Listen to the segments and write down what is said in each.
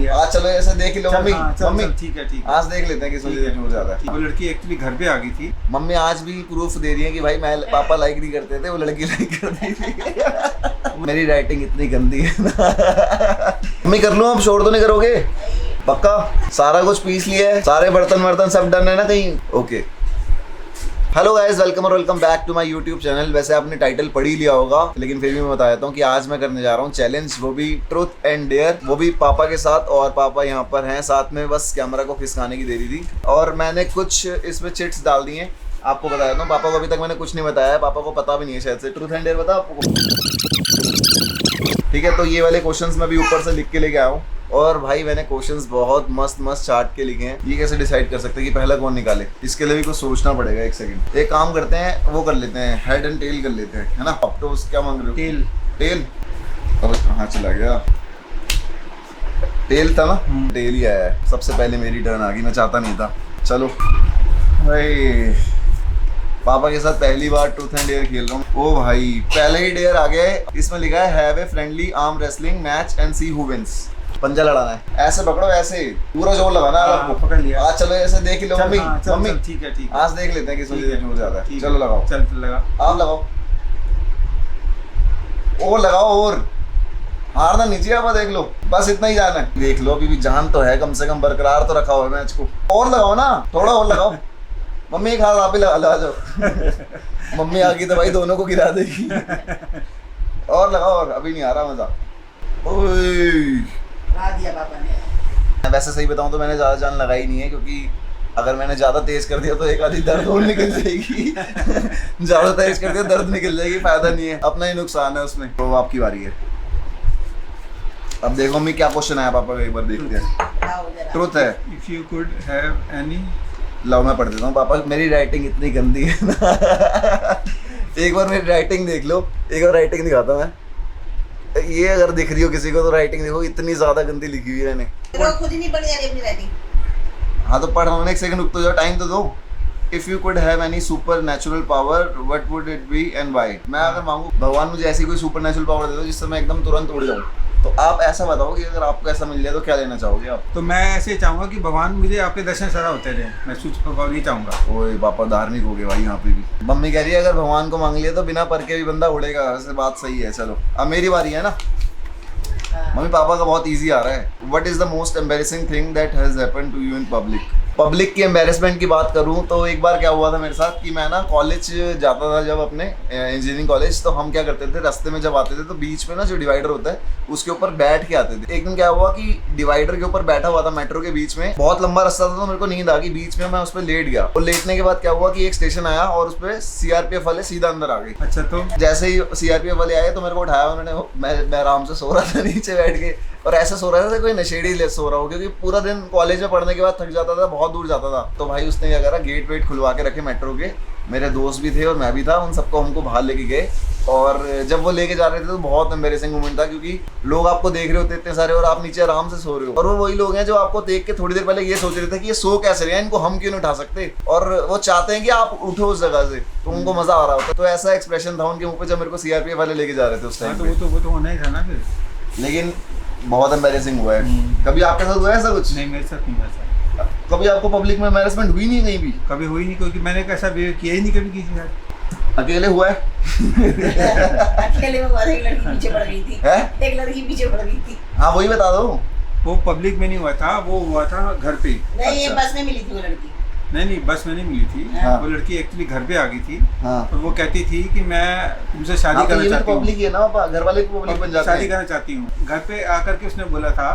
लिया। आज चलो ऐसे देख लो मम्मी। मम्मी ठीक है आज देख लेते हैं किस वजह से झूठ ज्यादा है। वो लड़की एक्चुअली घर पे आ गई थी। मम्मी आज भी प्रूफ दे रही है कि भाई मैं पापा लाइक नहीं करते थे, वो लड़की लाइक करती थी। मेरी राइटिंग इतनी गंदी है ना। मम्मी कर लूं, अब शोर तो नहीं करोगे? पक्का? सारा कुछ पीस लिया है, सारे बर्तन वर्तन सब डन है ना कहीं? ओके। हेलो गाइस, वेलकम और welcome back to my YouTube channel. वैसे आपने टाइटल पढ़ ही लिया होगा, लेकिन फिर भी मैं बता देता हूँ कि आज मैं करने जा रहा हूँ चैलेंज, वो भी ट्रूथ एंड डेयर, वो भी पापा के साथ। और पापा यहाँ पर हैं साथ में, बस कैमरा को खिसकाने की देरी थी। और मैंने कुछ इसमें चिट्स डाल दी हैं, आपको बता देता हूँ। पापा को अभी तक मैंने कुछ नहीं बताया है, पापा को पता भी नहीं है शायद से। ट्रूथ एंड डेयर बता आपको? ठीक है, तो ये वाले क्वेश्चंस मैं भी ऊपर से लिख के लेके आया हूँ। और भाई मैंने क्वेश्चंस बहुत मस्त मस्त चार्ट के लिखे हैं। ये कैसे डिसाइड कर सकते हैं कि पहला कौन निकाले? इसके लिए भी कुछ सोचना पड़ेगा। एक सेकंड, एक काम करते हैं, वो कर लेते हैं, हेड एंड टेल कर लेते हैं, है ना? अब तो क्या मांग रहे हो? टेल। टेल? अब कहाँ चला गया? टेल था ना? टेल ही आया है। सबसे पहले मेरी टर्न आ गई, मैं चाहता नहीं था। चलो भाई, पापा के साथ पहली बार ट्रूथ एंड डेयर खेल रहा हूँ। ओ भाई, पहले ही डेयर आ गया है। इसमें लिखा है have a friendly arm wrestling match and see who wins. पंजा लड़ाना है, ऐसे पकड़ो, ऐसे पूरा जोर लगाना है आपको। पकड़ लिया। आज चलो ऐसे देख लो मम्मी। मम्मी ठीक है आज देख लेते हैं किस वजह से झूठ ज्यादा है। चलो लगाओ। चल लगा। आप लगाओ, और लगाओ, और हारना नीचे। आप देख लो, बस इतना ही जाना है। देख लो, अभी भी जान तो है, कम से कम बरकरार तो रखा हुआ है मैच को। और लगाओ ना, थोड़ा और लगाओ। मम्मी एक हाथ आप ही लगा जाओ। मम्मी आ गई तो भाई दोनों को गिरा देगी। और लगाओ, और अभी नहीं आ रहा मजा। ओए दिया पापा ने। वैसे सही बताऊं तो मैंने ज्यादा जान लगाई नहीं है, क्योंकि अगर मैंने ज्यादा तेज कर दिया तो एक आधी दर्द और निकल जाएगी। ज्यादा तेज कर दिया दर्द निकल जाएगी, फायदा नहीं है, अपना ही नुकसान है उसमें। तो आपकी बारी है। अब देखो मम्मी क्या क्वेश्चन आया पापा का, एक बार देखते हैं। ट्रुथ है। If you could have any, लो मैं पढ़ देता हूँ। पापा मेरी राइटिंग इतनी गंदी है ना। एक बार मेरी राइटिंग देख लो, एक बार राइटिंग दिखाता मैं। ये अगर दिख रही हो किसी को तो राइटिंग देखो, इतनी ज्यादा गंदी लिखी हुई है मैंने। खुद ही नहीं पढ़ रही अपनी राइटिंग। हाँ तो पढ़ रहा हूँ, एक सेकंड रुक तो जाओ, टाइम तो दो। If you could have any super natural power what would it be and why? मैं अगर मांगू भगवान मुझे ऐसी कोई सुपर नेचुरल पावर दे दो जिससे मैं एकदम तुरंत उड़ जाऊँ, तो आप ऐसा बताओ कि अगर आपको ऐसा मिल जाए तो क्या लेना चाहोगे आप? तो मैं ऐसे चाहूंगा कि भगवान मुझे आपके दर्शन सदा होते रहे। मैं सूच भगवान ही चाहूंगा। ओए पापा धार्मिक हो गए भाई यहाँ पे भी। मम्मी कह रही है अगर भगवान को मांग लिया तो बिना पर के भी बंदा उड़ेगा। वैसे बात सही है। चलो अब मेरी बारी है ना। मम्मी पापा का बहुत इजी आ रहा है। What is the most embarrassing thing that has happened to you in public? Public की एम्बैरेसमेंट की बात करूं तो एक बार क्या हुआ था मेरे साथ कि मैं ना कॉलेज जाता था जब अपने इंजीनियरिंग कॉलेज, तो हम क्या करते थे, रास्ते में जब आते थे तो बीच में ना जो डिवाइडर होता है उसके ऊपर बैठ के आते थे। एक दिन क्या हुआ कि डिवाइडर के ऊपर बैठा हुआ था मेट्रो के बीच में, बहुत लंबा रास्ता था तो मेरे को नींद आ गई, बीच में मैं उस पर लेट गया। और लेटने के बाद क्या हुआ कि एक स्टेशन आया और उस पर सीआरपीएफ वाले सीधा अंदर आ गए। अच्छा, तो जैसे ही सीआरपीएफ वाले आए तो मेरे को उठाया उन्होंने। मैं आराम से सो रहा था नीचे बैठ के, और ऐसे सो रहा था कोई नशेड़ी सो रहा हो, क्योंकि पूरा दिन कॉलेज में पढ़ने के बाद थक जाता था, बहुत दूर जाता था। तो भाई उसने क्या करा, गेट वेट खुलवा के रखे मेट्रो के। मेरे दोस्त भी थे और मैं भी था, उन सबको हमको बाहर लेके गए। और जब वो लेके जा रहे थे तो बहुत एम्बैरेसिंग मोमेंट था, क्योंकि लोग आपको देख रहे होते इतने सारे और आप नीचे आराम से सो रहे हो। और वो वही लोग हैं जो आपको देख के थोड़ी देर पहले ये सोच रहे थे कि ये सो कैसे रहे हैं, इनको हम क्यों नहीं उठा सकते, और वो चाहते हैं कि आप उठो उस जगह से, तो उनको मजा आ रहा होता। तो ऐसा एक्सप्रेशन था उनके मुंह पे जब मेरे को सीआरपीएफ वाले लेके जा रहे थे उस टाइम। तो वो तो होना ही था ना फिर। लेकिन बहुत एम्बैरेसिंग हुआ है। कभी आपके साथ हुआ है ऐसा कुछ? नहीं, मेरे साथ नहीं हुआ ऐसा। कभी आपको पब्लिक में एम्बैरेसमेंट हुई नहीं कहीं भी? कभी हुई नहीं, क्योंकि मैंने कैसा बिहेव किया ही नहीं कभी किसी के साथ। अकेले हुआ है? अकेले में हुआ था, एक लड़की पीछे पड़ गई थी। है? एक लड़की पीछे पड़ गई थी। हाँ वही बता दो। वो पब्लिक में नहीं हुआ था, वो हुआ था घर पे। नहीं, ये अच्छा। बस में मिली थी वो लड़की। नहीं, बस में नहीं मिली थी। हाँ। वो लड़की एक्चुअली घर पे आ गई थी। हाँ। और वो कहती थी कि मैं तुमसे शादी हाँ, तो करना ये भी चाहती पब्लिक हूँ। है ना, घर वाले भी पब्लिक बन जाते शादी हैं। करना चाहती हूँ। घर पे आकर के उसने बोला था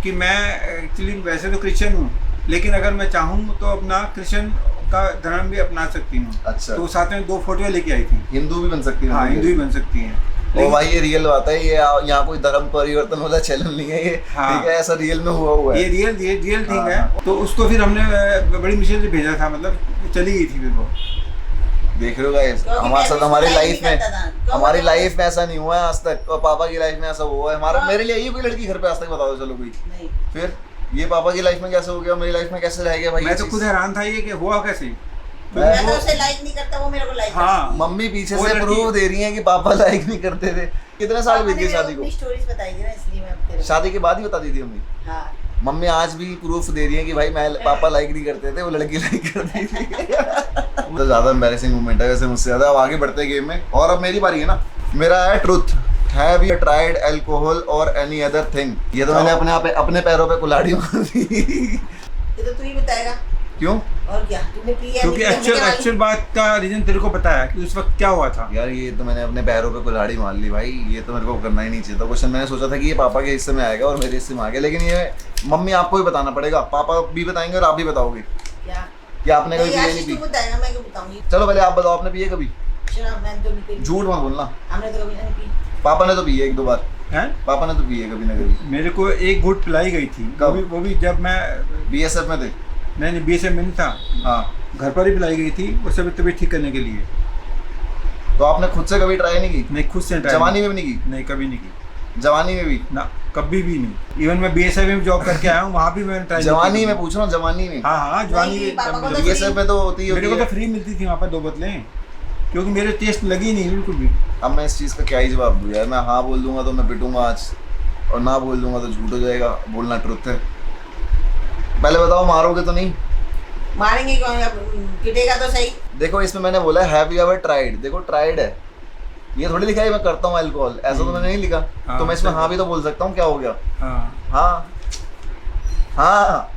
कि मैं एक्चुअली वैसे तो क्रिश्चियन हूँ, लेकिन अगर मैं चाहूँ तो अपना क्रिश्चियन का धर्म भी अपना सकती हूँ। अच्छा। तो साथ में 2 फोटो लेके आई थी। हिंदू भी बन सकती है? हाँ, हिंदू ही बन सकती हैं। ओ भाई ये रियल बात है, ये यहाँ कोई धर्म परिवर्तन वाला चैनल नहीं है ये। हाँ। ठीक है, ऐसा रियल में हुआ है। ये रियल थिंग हाँ, है। हाँ। तो उसको फिर हमने बड़ी मुश्किल से भेजा था, मतलब चली गई थी फिर वो। देख रहे हो गाइस, क्योंकि हमारे साथ मैं हमारी भी लाइफ में करता था। क्यों हमारी बताओ? लाइफ में ऐसा नहीं हुआ है आज तक, और पापा की लाइफ में ऐसा हुआ है। हमारा मेरे लिए ये कोई लड़की घर पे आज तक बताओ चलो कोई। नहीं। फिर ये पापा की लाइफ में कैसे हो गया, मेरी लाइफ में कैसे रह गया भाई? मैं ये तो चीज़? खुद हैरान था ये कि हुआ कैसे। मैं तो उसे लाइक नहीं करता, वो मेरे को लाइक हाँ। मम्मी पीछे वो से लड़की- प्रूफ दे रही है कि पापा लाइक नहीं करते थे। कितने साल बीत गए शादी को? स्टोरीज बताई थी ना, इसलिए मैं तेरे को- शादी के बाद ही बता दी थी मम्मी? हाँ। मम्मी आज भी प्रूफ दे रही है कि भाई मैं पापा लाइक नहीं करते थे, वो लड़की लाइक करती थी। तो ज्यादा एम्बैरेसिंग मोमेंट है वैसे मुझसे ज्यादा। अब आगे बढ़ते हैं गेम में, और अब मेरी बारी है ना। मेरा है truth. Have you tried alcohol और एनी अदर थिंग? ये तो मैंने अपने पैरों पे कुल्हाड़ी मार दी। ये तो तू ही बताएगा। क्यों? और क्या तूने पी है? क्योंकि एक्चुअल बात का रीजन तेरे को पता है कि उस वक्त क्या हुआ था। यार ये तो मैंने अपने पैरों पे कुल्हाड़ी मार ली भाई, ये तो मेरे को करना ही नहीं चाहिए था। क्वेश्चन मैंने सोचा था कि ये पापा के हिस्से में आएगा और मेरे हिस्से में आ गया, लेकिन ये मम्मी आपको ही बताना पड़ेगा। पापा भी बताएंगे और आप भी बताओगे क्या कि आपने कभी पिए नहीं तू पी। बताएगा, मैं क्यों बताऊंगी? चलो पहले आप बताओ, आपने पिए कभी? शराब मैंने तो नहीं पी। झूठ मत बोलना। हमने तो कभी नहीं पी। पापा ने तो पिए 1-2 बार। हैं? पापा ने तो पिए कभी ना कभी। मेरे को एक घूंट पिलाई गई थी। कब? वो भी जब मैं बीएसएफ में थे। नहीं बीएसएफ में नहीं था। हाँ, घर पर ही पिलाई गई थी, वो सब तबीयत ठीक करने के लिए। तो आपने खुद से कभी ट्राई नहीं की? नहीं, खुद से try जवानी में भी नहीं की? नहीं, कभी नहीं की जवानी में भी? ना, कभी भी नहीं। इवन मैं बीएसएफ में जॉब करके आया हूँ, वहाँ भी मैंने ट्राई। जवानी में पूछ रहा हूँ, जवानी में। हाँ जवानी नहीं, में पापा को कभी- तो बीएसएफ में तो होती मेरे को तो है। फ्री मिलती थी वहाँ पर 2 बोतलें, क्योंकि मेरे टेस्ट लगी नहीं बिल्कुल भी। अब मैं इस चीज़ का क्या ही जवाब दूँ यार। मैं हाँ बोल दूंगा तो मैं पिटूंगा आज, और ना बोल दूंगा तो झूठ हो जाएगा। बोलना ट्रुथ है। पहले बताओ, मारोगे तो नहीं? मारेंगे क्यों? पिटेगा तो सही। देखो इसमें मैंने बोला हैव यू एवर ट्राइड। देखो ट्राइड है, ये थोड़ी लिखा है मैं करता हूँ अल्कोहल, ऐसा तो मैंने नहीं लिखा। हाँ, तो मैं इसमें सही हाँ भी तो बोल सकता हूँ। क्या हो गया? हाँ हाँ हाँ।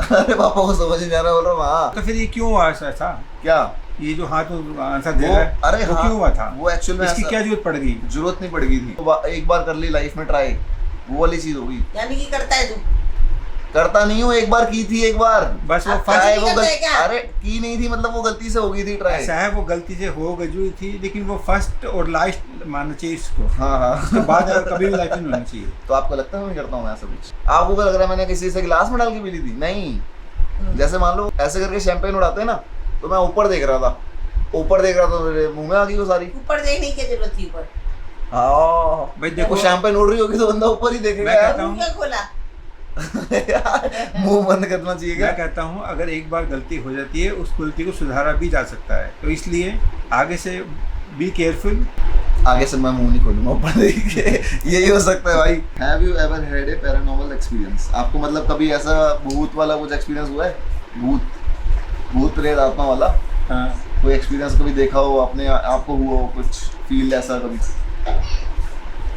अरे पापा को समझ नहीं आ रहा, बोल रहा हूँ हाँ। तो फिर ये क्यों हुआ ऐसा? क्या? ये जो हाथ आंसर दे वो रहा है, अरे वो हाँ, क्यों हुआ था? वो एक्चुअल में इसकी ऐसा- क्या जरूरत पड़ गई? जरूरत नहीं पड़ गई थी। तो एक बार कर ली लाइफ में ट्राई, वो वाली चीज होगी। यानी कि करता है तू? करता नहीं हूँ, एक बार की थी, एक बार। बस वो अब फर्स्ट नहीं वो करता है क्या? अरे की नहीं थी, मतलब वो गलती से हो गई थी ट्राई। ऐसा है, वो गलती से हो गई थी, लेकिन वो फर्स्ट और लास्ट मानना चाहिए इसको। हाँ हाँ। उसके बाद अगर कभी भी लाइफ में होना चाहिए। तो आपको लगता है मैं करता हूँ ऐसा कुछ? आपको क्या लग रहा है मैंने किसी से गिलास में डाल के पी ली थी? नहीं। जैसे मान लो ऐसे करके शैंपेन उड़ाते हैं ना, तो मैं ऊपर देख रहा था, ऊपर देख रहा था, मेरे मुंह में आ गई वो सारी। ऊपर देखने की क्या जरूरत थी? ऊपर हाँ भाई देखो, देखो, शैंपेन उड़ रही होगी तो बंदा ऊपर ही देखेगा मैं यार। कहता हूँ- मुंह क्या खोला? यार, मुंह बंद करना चाहिए क्या? मैं कहता हूँ अगर एक बार गलती हो जाती है, उस गलती को सुधारा भी जा सकता है। तो इसलिए आगे से बी केयरफुल। आगे से मैं मुंह नहीं खोलूंगा ऊपर देख के। यही हो सकता है भाई। Have you ever had a paranormal experience? आपको मतलब कभी ऐसा भूत वाला कुछ एक्सपीरियंस हुआ है? भूत प्रेत आत्मा वाला हाँ, कोई एक्सपीरियंस कभी देखा हो अपने आपको, हुआ हो कुछ फील ऐसा कभी?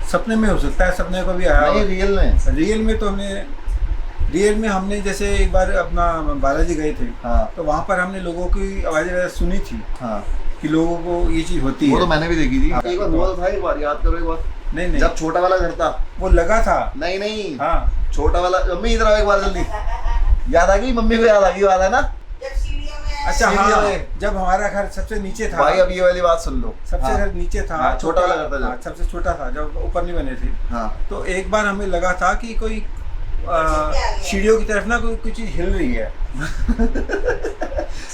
सपने में हो सकता है, सपने को भी आया नहीं, हो। रियल में। रियल में हमने जैसे एक बार अपना बालाजी गए थे, हाँ तो वहाँ पर हमने लोगों की आवाज़ें सुनी थी हाँ, कि लोगों को ये चीज़ होती वो है। तो मैंने भी देखी थी। हाँ। एक बार हुआ तो था, एक बार याद करो, एक बार नहीं नहीं, जब छोटा वाला घर था। वो लगा था। नहीं नहीं, हाँ छोटा वाला। मम्मी इधर आओ एक बार जल्दी। याद आ गई? मम्मी को याद आ गई, याद है ना? जब सीढ़ियों में अच्छा सीढ़ियों हाँ, में। जब हमारा घर सबसे नीचे था। भाई अब ये वाली बात सुन लो। सबसे हाँ, घर नीचे था। हाँ, छोटा वाला घर था जब। हाँ, सबसे छोटा था जब ऊपर नहीं बने थे। हाँ तो एक बार हमें लगा था कि कोई सीढ़ियों की तरफ ना कोई चीज हिल रही है।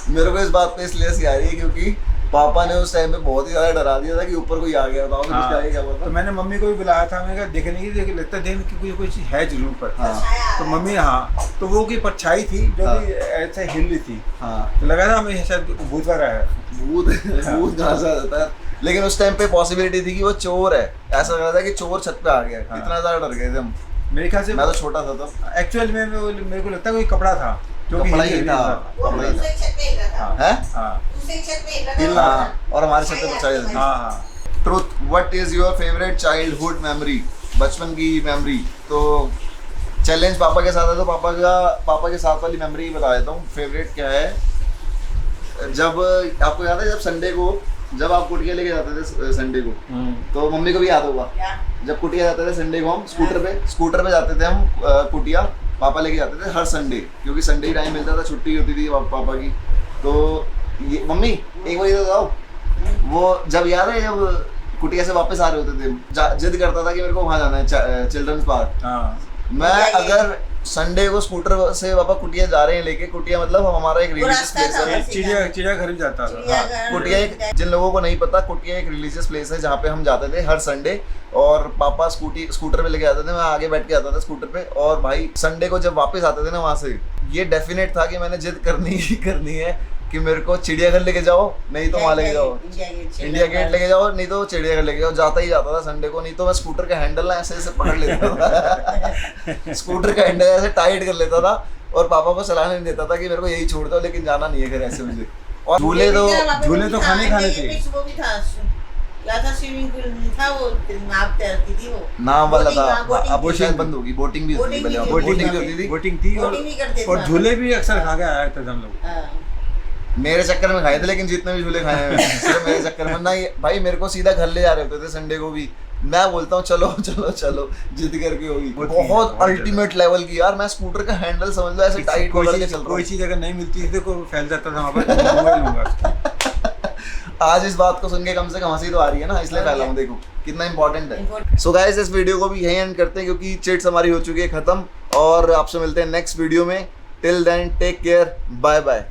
मेरे को इस बात पे इसलिए हंसी आ रही है क्योंकि पापा ने उस टाइम पे बहुत ही ज्यादा डरा दिया था कि ऊपर कोई आ गया। बताओ हाँ, क्या तो पता। मैंने मम्मी को भी बुलाया था। मैंने कहा देखने की, देख लगता है देखने की कोई चीज है जरूर पर। हाँ तो मम्मी, हाँ, तो वो की परछाई थी जो हाँ। भी ऐसे हिल रही थी। हाँ, तो लगा था हमें शायद भूत वगैरह है। भूत कहाँ से आ जाता है? लेकिन उस टाइम पे पॉसिबिलिटी थी कि वो चोर है। ऐसा लग रहा था कि चोर छत पे आ गया। हाँ। इतना ज्यादा डर गए थे हम। मेरे ख्याल से मैं तो छोटा था तब। एक्चुअल में मेरे को लगता है कोई कपड़ा था जो कि कपड़ा हिल ही रहा था। वो कपड़ा ही था। दूसरे छत पे हिल रहा था। हाँ है? हाँ दूसरे छत पे हिल हिल रहा रहा था। हाँ, और हमारे छत पे परछाई थी। हाँ हाँ। Truth, what is your favourite childhood memory? बचपन की मेमोरी। तो चैलेंज पापा के साथ है, तो पापा के साथ वाली मेमोरी बता देता हूँ। फेवरेट क्या है? जब आपको याद है जब संडे को, जब आप कुटिया लेके जाते थे संडे को, तो मम्मी को भी याद होगा। क्या? जब कुटिया जाते थे संडे को, हम स्कूटर पे जाते थे हम कुटिया। पापा लेके जाते थे हर संडे, क्योंकि संडे ही टाइम मिलता था, छुट्टी होती थी पापा की। तो ये मम्मी एक बार इधर आओ। वो जब याद है जब कुटिया से वापस आ रहे होते थे, जिद करता था कि मेरे को वहाँ जाना है, चिल्ड्रंस पार्क। हाँ मैं अगर संडे को स्कूटर से पापा कुटिया जा रहे हैं लेके, कुटिया मतलब हमारा एक रिलीजियस रास्ता प्लेस था है। बस। चिड़ियाघर भी जाता था। चिड़ियाघर। कुटिया एक, जिन लोगों को नहीं पता, कुटिया एक रिलीजियस प्लेस है जहाँ पे हम जाते थे हर संडे। और पापा स्कूटर पे लेके आते थे, मैं आगे बैठ के आता था स्कूटर पे। और भाई संडे को जब वापस आते थे ना वहाँ से, ये डेफिनेट था कि मैंने जिद करनी ही करनी है कि मेरे को चिड़ियाघर लेके जाओ, नहीं तो वहाँ लेके जाओ, इंडिया गेट लेके जाओ, नहीं तो चिड़ियाघर लेके जाओ। जाता ही जाता था संडे को, नहीं तो मैं स्कूटर का हैंडल ना ऐसे ऐसे पकड़ लेता था स्कूटर का हैंडल ऐसे टाइट कर लेता था और पापा को चलाने नहीं देता था कि मेरे को यही छोड़ दो, लेकिन जाना नहीं है घर ऐसे मुझे। और झूले तो खाने चाहिए। वो भी था क्या था, स्विमिंग पूल था वो, आप तैरती थी वो, नाम वाला था, बोटिंग अब वो शायद बंद होगी। बोटिंग भी होती थी पहले, बोटिंग भी होती थी। बोटिंग थी बोटिंग भी करते थे और वहाँ। झूले भी अक्सर खा के आए थे हम लोग। हाँ। मेरे चक्कर में खाए थे, लेकिन जितने भी झूले खाए हैं सिर्फ मेरे चक्कर में। ना भाई मेरे को सीधा घर ले जा रहे होते थे संडे को भी, मैं बोलता हूँ चलो चलो चलो, जिद करके होगी। बहुत अल्टीमेट लेवल की यार, मैं स्कूटर का हैंडल समझ लो ऐसे टाइट पकड़ के चल रहा कोई हूँ। चीज अगर नहीं मिलती थी तो फैल जाता था वहाँ पर, तो मैं लूंगा। आज इस बात को सुन के कम से कम हंसी तो आ रही है ना, इसलिए फैला हूँ। देखो कितना इंपॉर्टेंट है। सो गाइस इस वीडियो को भी यहीं एंड करते हैं क्योंकि चिट्स हमारी हो चुकी है खत्म, और आपसे मिलते हैं नेक्स्ट वीडियो में। Till then take care, bye bye.